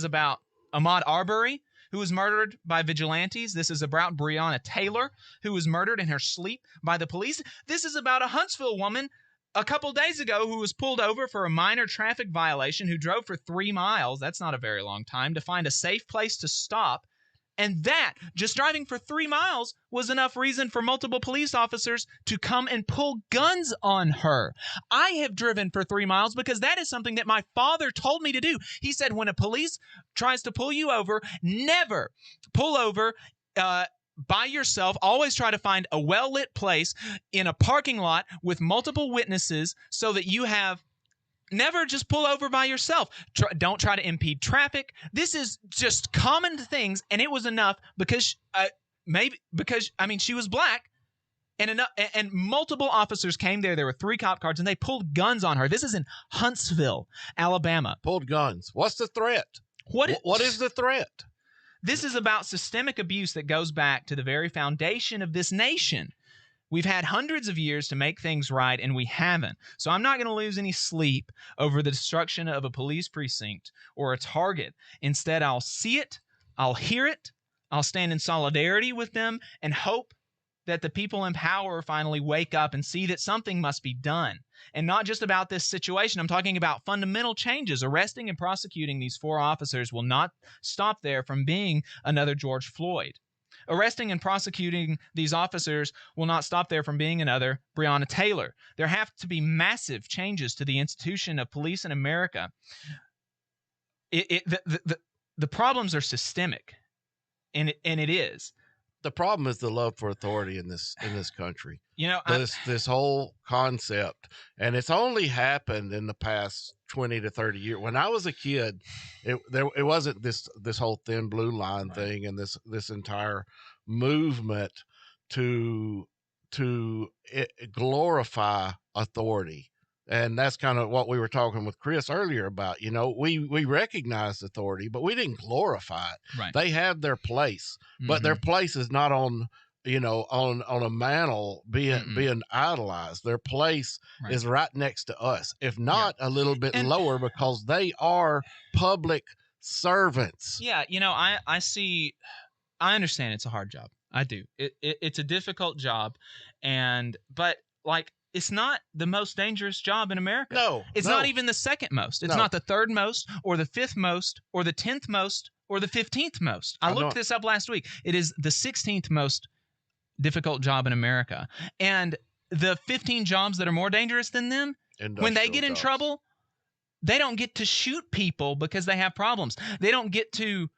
about Ahmaud Arbery, who was murdered by vigilantes. This is about Breonna Taylor, who was murdered in her sleep by the police. This is about a Huntsville woman a couple days ago who was pulled over for a minor traffic violation, who drove for 3 miles, that's not a very long time, to find a safe place to stop. And that, just driving for 3 miles, was enough reason for multiple police officers to come and pull guns on her. I have driven for 3 miles because that is something that my father told me to do. He said, when a police tries to pull you over, never pull over by yourself. Always try to find a well-lit place in a parking lot with multiple witnesses so that you have... Never just pull over by yourself. Don't try to impede traffic. This is just common things, and it was enough because she was black, and multiple officers came there. There were 3 cop cars, and they pulled guns on her. This is in Huntsville, Alabama. Pulled guns. What's the threat? What is the threat? This is about systemic abuse that goes back to the very foundation of this nation. We've had hundreds of years to make things right, and we haven't. So I'm not going to lose any sleep over the destruction of a police precinct or a Target. Instead, I'll see it, I'll hear it, I'll stand in solidarity with them, and hope that the people in power finally wake up and see that something must be done. And not just about this situation. I'm talking about fundamental changes. Arresting and prosecuting these 4 officers will not stop there from being another George Floyd. Arresting and prosecuting these officers will not stop there from being another Breonna Taylor. There have to be massive changes to the institution of police in America. The problems are systemic, and it is. The problem is the love for authority in this country. You know, this whole concept, and it's only happened in the past 20 to 30 years. When I was a kid, it wasn't this whole thin blue line thing and this entire movement to glorify authority. And that's kind of what we were talking with Chris earlier about. You know, we recognized authority, but we didn't glorify it. Right. They have their place, but their place is not on a mantle being idolized. Their place is right next to us, if not a little bit lower, because they are public servants. Yeah, you know, I understand it's a hard job. I do. It's a difficult job, but like, it's not the most dangerous job in America. No. It's not even the second most. It's not the third most or the 5th most or the 10th most or the 15th most. I looked this up last week. It is the 16th most difficult job in America. And the 15 jobs that are more dangerous than them, when they get in trouble, they don't get to shoot people because they have problems. They don't get to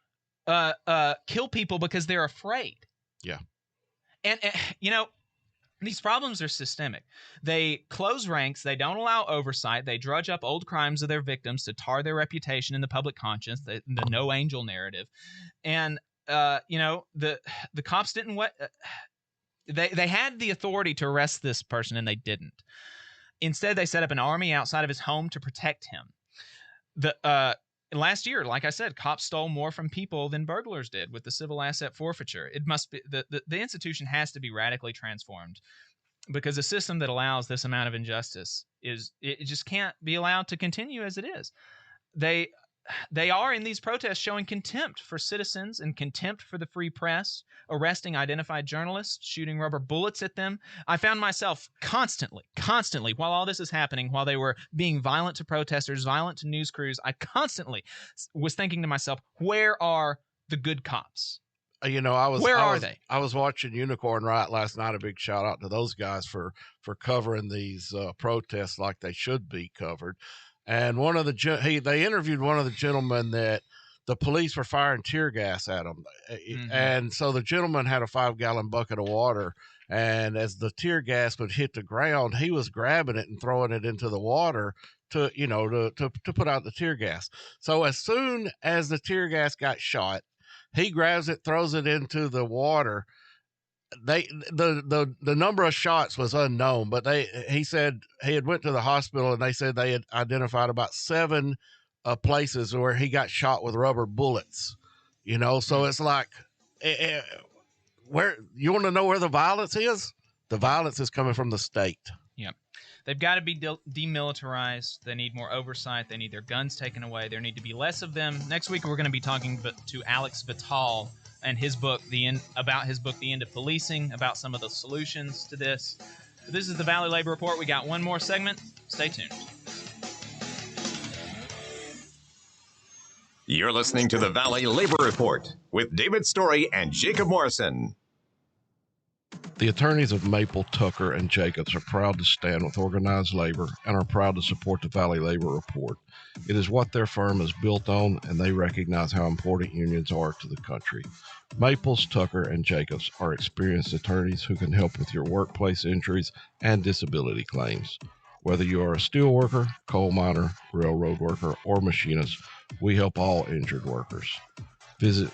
kill people because they're afraid. Yeah. And you know, these problems are systemic. They close ranks. They don't allow oversight. They drudge up old crimes of their victims to tar their reputation in the public conscience, the no angel narrative. And, you know, the cops didn't they had the authority to arrest this person, and they didn't. Instead, they set up an army outside of his home to protect him. Last year, like I said, cops stole more from people than burglars did with the civil asset forfeiture. It must be the institution has to be radically transformed, because a system that allows this amount of injustice it just can't be allowed to continue as it is. They are in these protests showing contempt for citizens and contempt for the free press, arresting identified journalists, shooting rubber bullets at them. I found myself constantly, while all this is happening, while they were being violent to protesters, violent to news crews, I constantly was thinking to myself, where are the good cops? You know, I was Where I are was, they? I was watching Unicorn Riot last night. A big shout out to those guys for covering these protests like they should be covered. And one of they interviewed one of the gentlemen that the police were firing tear gas at him, and so the gentleman had a 5-gallon bucket of water. And as the tear gas would hit the ground, he was grabbing it and throwing it into the water to put out the tear gas. So as soon as the tear gas got shot, he grabs it, throws it into the water. The number of shots was unknown, but he said he had went to the hospital and they said they had identified about 7 places where he got shot with rubber bullets. You know, so it's like, where you want to know where the violence is? The violence is coming from the state. Yeah. They've got to be demilitarized. They need more oversight. They need their guns taken away. There need to be less of them. Next week, we're going to be talking to Alex Vital and his book, The End of Policing, about some of the solutions to this. This is the Valley Labor Report. We got one more segment. Stay tuned. You're listening to the Valley Labor Report with David Story and Jacob Morrison. The attorneys of Maple, Tucker, and Jacobs are proud to stand with organized labor and are proud to support the Valley Labor Report. It is what their firm is built on, and they recognize how important unions are to the country. Maples, Tucker, and Jacobs are experienced attorneys who can help with your workplace injuries and disability claims. Whether you are a steel worker, coal miner, railroad worker, or machinist, we help all injured workers. Visit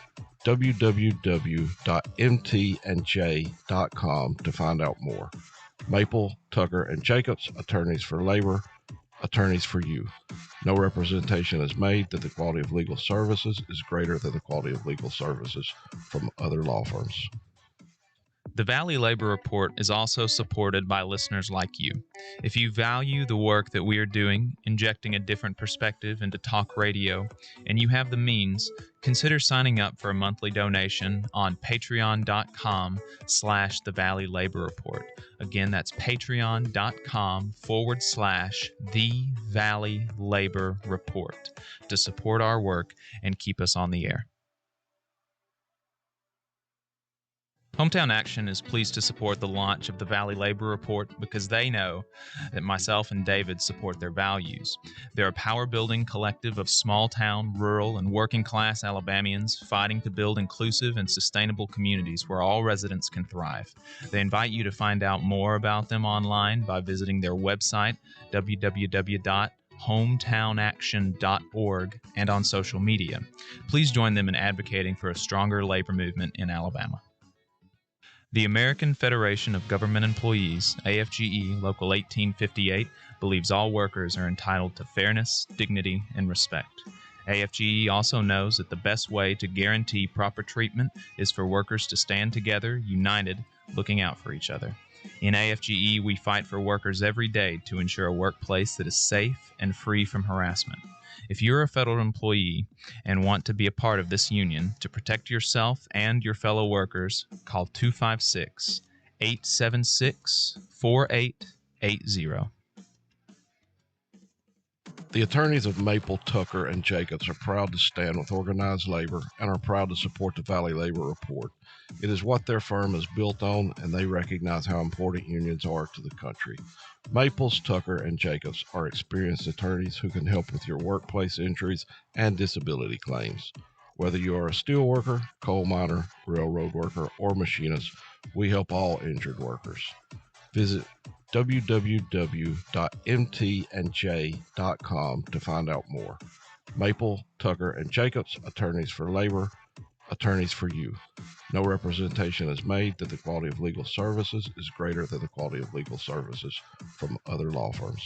www.mtandj.com to find out more. Maple, Tucker, and Jacobs, attorneys for labor, attorneys for you. No representation is made that the quality of legal services is greater than the quality of legal services from other law firms. The Valley Labor Report is also supported by listeners like you. If you value the work that we are doing, injecting a different perspective into talk radio, and you have the means, consider signing up for a monthly donation on patreon.com/The Valley Labor Report. Again, that's patreon.com/The Valley Labor Report to support our work and keep us on the air. Hometown Action is pleased to support the launch of the Valley Labor Report because they know that myself and David support their values. They're a power-building collective of small-town, rural, and working-class Alabamians fighting to build inclusive and sustainable communities where all residents can thrive. They invite you to find out more about them online by visiting their website, www.hometownaction.org, and on social media. Please join them in advocating for a stronger labor movement in Alabama. The American Federation of Government Employees, AFGE Local 1858, believes all workers are entitled to fairness, dignity, and respect. AFGE also knows that the best way to guarantee proper treatment is for workers to stand together, united, looking out for each other. In AFGE, we fight for workers every day to ensure a workplace that is safe and free from harassment. If you're a federal employee and want to be a part of this union, to protect yourself and your fellow workers, call 256-876-4880. The attorneys of Maple, Tucker, and Jacobs are proud to stand with organized labor and are proud to support the Valley Labor Report. It is what their firm is built on, and they recognize how important unions are to the country. Maples, Tucker, and Jacobs are experienced attorneys who can help with your workplace injuries and disability claims. Whether you are a steel worker, coal miner, railroad worker, or machinist, we help all injured workers. Visit www.mtandj.com to find out more. Maple, Tucker, and Jacobs, attorneys for labor, attorneys for you. No representation is made that the quality of legal services is greater than the quality of legal services from other law firms.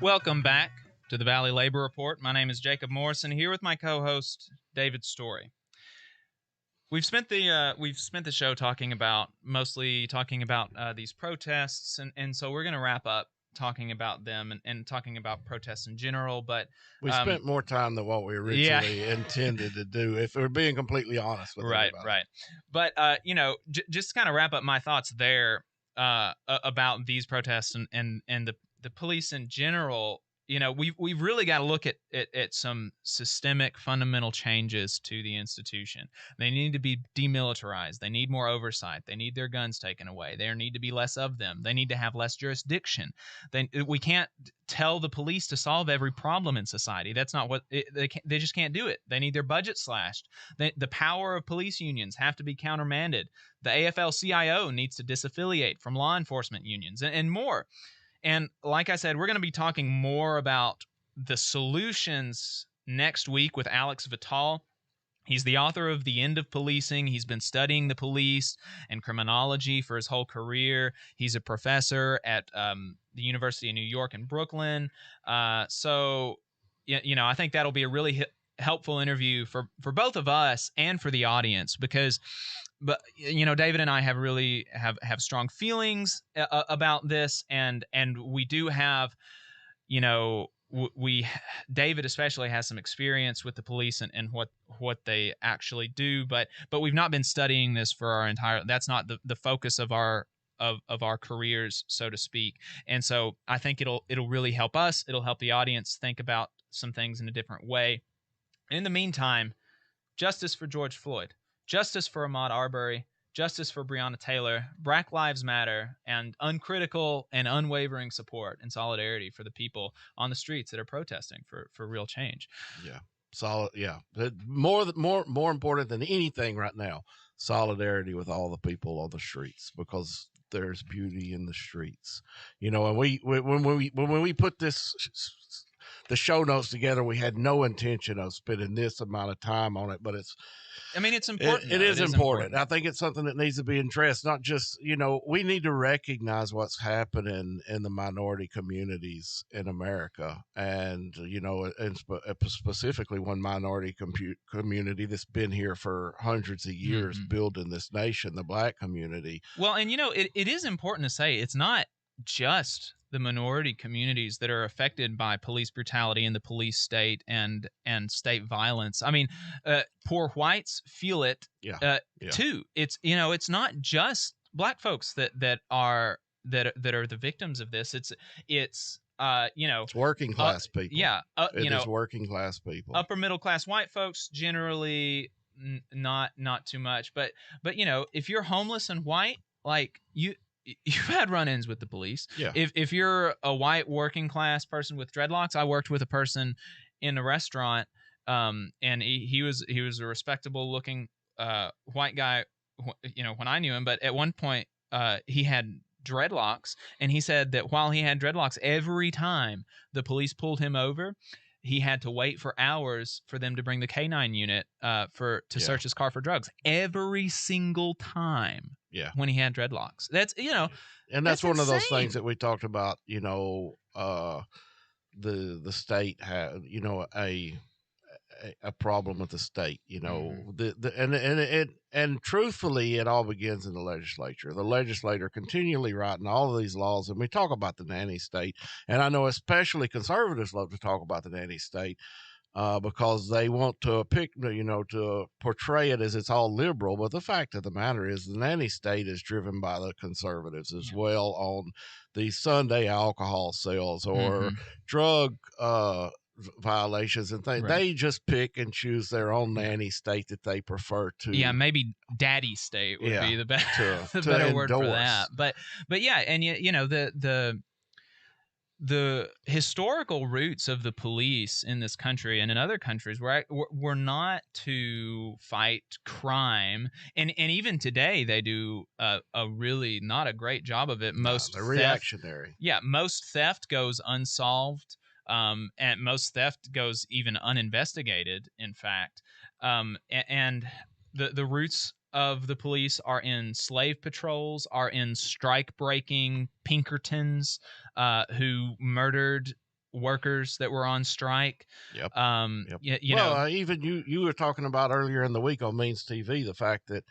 Welcome back to the Valley Labor Report. My name is Jacob Morrison, here with my co-host David Story. We've spent the show talking about these protests, and so we're going to wrap up talking about them and talking about protests in general. But we spent more time than what we originally intended to do, if we're being completely honest with everybody. Right. But just to kind of wrap up my thoughts there. about these protests and the police in general. You know, we've really got to look at some systemic, fundamental changes to the institution. They need to be demilitarized. They need more oversight. They need their guns taken away. There need to be less of them. They need to have less jurisdiction. We can't tell the police to solve every problem in society. That's not what they just can't do it. They need their budget slashed. The power of police unions have to be countermanded. The AFL-CIO needs to disaffiliate from law enforcement unions and more. And like I said, we're going to be talking more about the solutions next week with Alex Vital. He's the author of The End of Policing. He's been studying the police and criminology for his whole career. He's a professor at the University of New York in Brooklyn. So, you know, I think that'll be a really helpful interview for both of us and for the audience because – but, you know, David and I have really have strong feelings about this. And we do have, you know, David especially has some experience with the police and what they actually do. But we've not been studying this for our entire – that's not the focus of our careers, so to speak. And so I think it'll really help us. It'll help the audience think about some things in a different way. In the meantime, justice for George Floyd. Justice for Ahmaud Arbery, justice for Breonna Taylor, Black Lives Matter, and uncritical and unwavering support and solidarity for the people on the streets that are protesting for real change. Yeah, solid. Yeah, more important than anything right now, solidarity with all the people on the streets because there's beauty in the streets. You know, and when we put this. The show notes together, we had no intention of spending this amount of time on it, but it's important. It is important. I think it's something that needs to be addressed. Not just, you know, we need to recognize what's happening in the minority communities in America, and you know, and specifically one minority community that's been here for hundreds of years, building this nation, the Black community. Well, and you know, it is important to say it's not just the minority communities that are affected by police brutality in the police state and state violence. I mean, poor whites feel it too. It's, you know, it's not just Black folks that are the victims of this. It's you know, it's working class people. Yeah, it is working class people. Upper middle class white folks generally not too much, but you know, if you're homeless and white, like you've had run-ins with the police. Yeah. If you're a white working class person with dreadlocks, I worked with a person in a restaurant, and he was a respectable looking white guy, you know, when I knew him. But at one point, he had dreadlocks, and he said that while he had dreadlocks, every time the police pulled him over, he had to wait for hours for them to bring the K-9 unit to search his car for drugs. Every single time. Yeah. When he had dreadlocks. That's, you know, and that's one insane. of those things that we talked about, you know, the state had, you know, a problem with the state, you know, and truthfully, it all begins in the legislature. The legislator continually writing all of these laws, and we talk about the nanny state, and I know especially conservatives love to talk about the nanny state. Because they want to to portray it as it's all liberal. But the fact of the matter is the nanny state is driven by the conservatives as well on the Sunday alcohol sales or drug violations and things. Right. They just pick and choose their own nanny state that they prefer to. Yeah, maybe daddy state would be the better, the better word for that. But yeah, and you know, the historical roots of the police in this country and in other countries were not to fight crime, and even today they do a really not a great job of it. They're reactionary. Most theft goes unsolved, and most theft goes even uninvestigated. In fact, and the roots of the police are in slave patrols, are in strike-breaking Pinkertons who murdered workers that were on strike. Yep. You know, even you were talking about earlier in the week on Means TV the fact that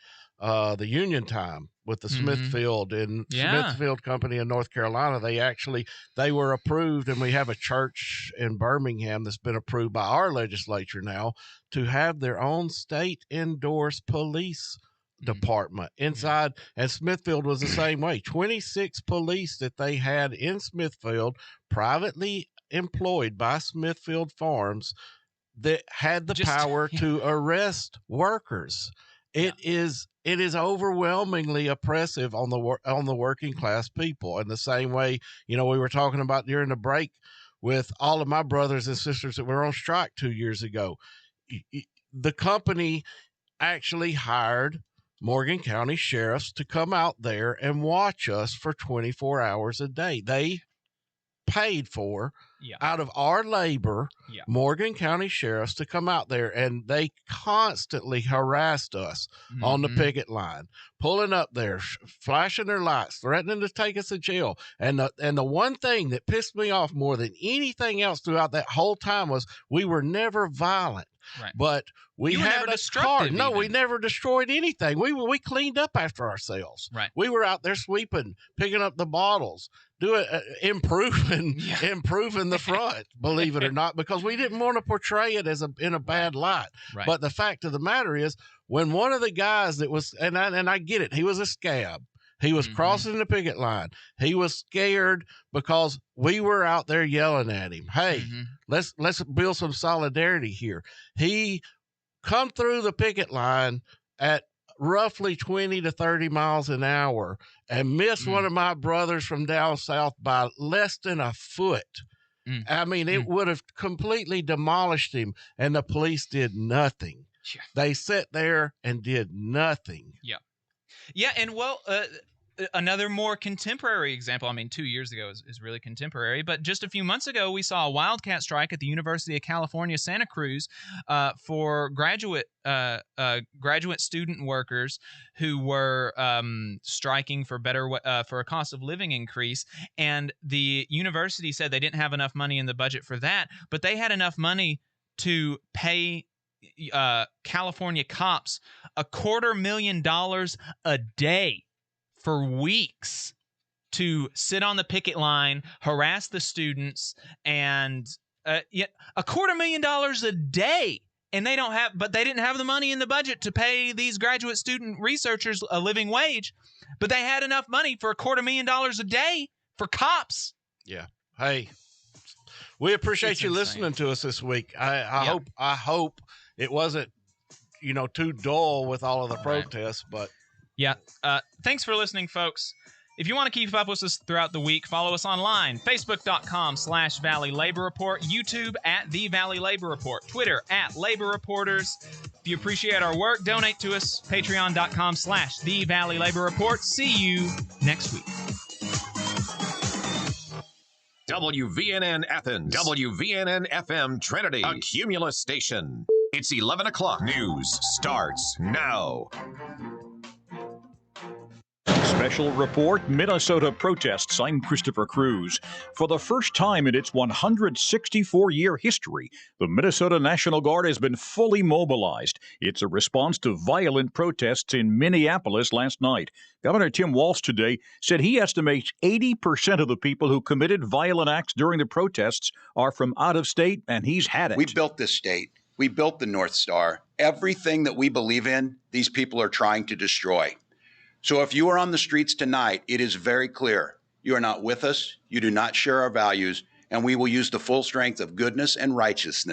the union time with the Smithfield and Smithfield Company in North Carolina, they were approved, and we have a church in Birmingham that's been approved by our legislature now to have their own state endorsed police department inside, and Smithfield was the same way. 26 police that they had in Smithfield, privately employed by Smithfield Farms, that had the power to arrest workers. It is overwhelmingly oppressive on the working class people. In the same way, we were talking about during the break with all of my brothers and sisters that were on strike 2 years ago. The company actually hired Morgan County sheriffs to come out there and watch us for 24 hours a day. They paid for, out of our labor, Morgan County sheriffs to come out there, and they constantly harassed us on the picket line, pulling up there, flashing their lights, threatening to take us to jail. And the one thing that pissed me off more than anything else throughout that whole time was we were never violent. Right. But we had a car. No, we never destroyed anything. We cleaned up after ourselves. Right. We were out there sweeping, picking up the bottles, improving the front, believe it or not, because we didn't want to portray it as in a bad light. Right. But the fact of the matter is, when one of the guys that was, and I get it, he was a scab. He was crossing the picket line. He was scared because we were out there yelling at him. Hey, let's build some solidarity here. He come through the picket line at roughly 20 to 30 miles an hour and missed one of my brothers from down south by less than a foot. I mean, it would have completely demolished him, and the police did nothing. Yeah. They sat there and did nothing. Yeah. Yeah, and another more contemporary example, 2 years ago is really contemporary, but just a few months ago, we saw a wildcat strike at the University of California, Santa Cruz, for graduate student workers who were striking for for a cost of living increase. And the university said they didn't have enough money in the budget for that, but they had enough money to pay California cops $250,000 a day for weeks to sit on the picket line, harass the students, and $250,000 a day. And they didn't have the money in the budget to pay these graduate student researchers a living wage, but they had enough money for $250,000 a day for cops. Yeah. Hey, we appreciate you listening to us this week. I hope it wasn't, too dull with all of the protests, but. Yeah. Thanks for listening, folks. If you want to keep up with us throughout the week, follow us online, facebook.com/Valley Labor Report, YouTube @The Valley Labor Report, Twitter @Labor Reporters. If you appreciate our work, donate to us, patreon.com/The Valley Labor Report. See you next week. WVNN Athens, WVNN FM Trinity, a Cumulus station. It's 11 o'clock. News starts now. Special report, Minnesota protests. I'm Christopher Cruz. For the first time in its 164-year history, the Minnesota National Guard has been fully mobilized. It's a response to violent protests in Minneapolis last night. Governor Tim Walz today said he estimates 80% of the people who committed violent acts during the protests are from out of state, and he's had it. We built this state. We built the North Star. Everything that we believe in, these people are trying to destroy. So if you are on the streets tonight, it is very clear. You are not with us. You do not share our values, and we will use the full strength of goodness and righteousness